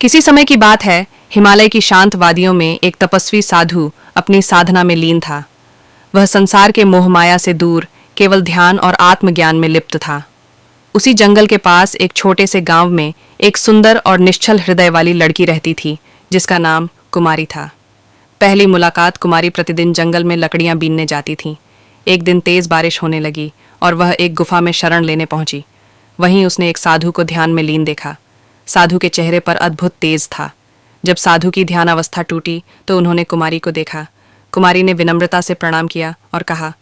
किसी समय की बात है, हिमालय की शांत वादियों में एक तपस्वी साधु अपनी साधना में लीन था। वह संसार के मोह माया से दूर केवल ध्यान और आत्मज्ञान में लिप्त था। उसी जंगल के पास एक छोटे से गांव में एक सुंदर और निश्चल हृदय वाली लड़की रहती थी, जिसका नाम कुमारी था। पहली मुलाकात कुमारी प्रतिदिन जंगल में लकड़ियां बीनने जाती थी। एक दिन तेज बारिश होने लगी और वह एक गुफा में शरण लेने पहुंची। वहीं उसने एक साधु को ध्यान में लीन देखा। साधु के चेहरे पर अद्भुत तेज था। जब साधु की ध्यान अवस्था टूटी तो उन्होंने कुमारी को देखा। कुमारी ने विनम्रता से प्रणाम किया और कहा,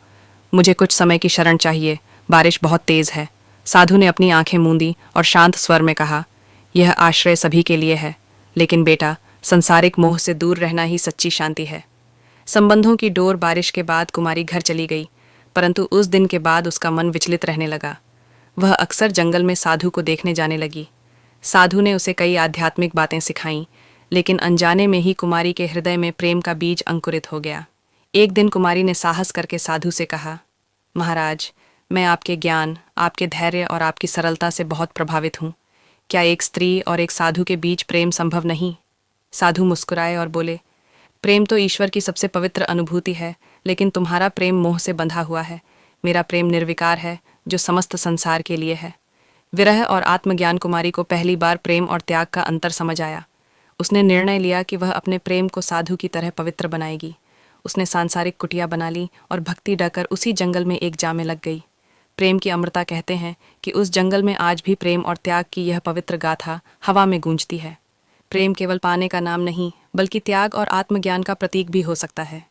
मुझे कुछ समय की शरण चाहिए, बारिश बहुत तेज है। साधु ने अपनी आंखें मूंदी और शांत स्वर में कहा, यह आश्रय सभी के लिए है, लेकिन बेटा, संसारिक मोह से दूर रहना ही सच्ची शांति है। संबंधों की डोर बारिश के बाद कुमारी घर चली गई, परंतु उस दिन के बाद उसका मन विचलित रहने लगा। वह अक्सर जंगल में साधु को देखने जाने लगी। साधु ने उसे कई आध्यात्मिक बातें सिखाईं, लेकिन अनजाने में ही कुमारी के हृदय में प्रेम का बीज अंकुरित हो गया। एक दिन कुमारी ने साहस करके साधु से कहा, महाराज, मैं आपके ज्ञान, आपके धैर्य और आपकी सरलता से बहुत प्रभावित हूँ। क्या एक स्त्री और एक साधु के बीच प्रेम संभव नहीं? साधु मुस्कुराए और बोले, प्रेम तो ईश्वर की सबसे पवित्र अनुभूति है, लेकिन तुम्हारा प्रेम मोह से बंधा हुआ है। मेरा प्रेम निर्विकार है, जो समस्त संसार के लिए है। विरह और आत्मज्ञान कुमारी को पहली बार प्रेम और त्याग का अंतर समझ आया। उसने निर्णय लिया कि वह अपने प्रेम को साधु की तरह पवित्र बनाएगी। उसने सांसारिक कुटिया बना ली और भक्ति डकर उसी जंगल में एक जा में लग गई। प्रेम की अमृता कहते हैं कि उस जंगल में आज भी प्रेम और त्याग की यह पवित्र गाथा हवा में गूंजती है। प्रेम केवल पाने का नाम नहीं, बल्कि त्याग और आत्मज्ञान का प्रतीक भी हो सकता है।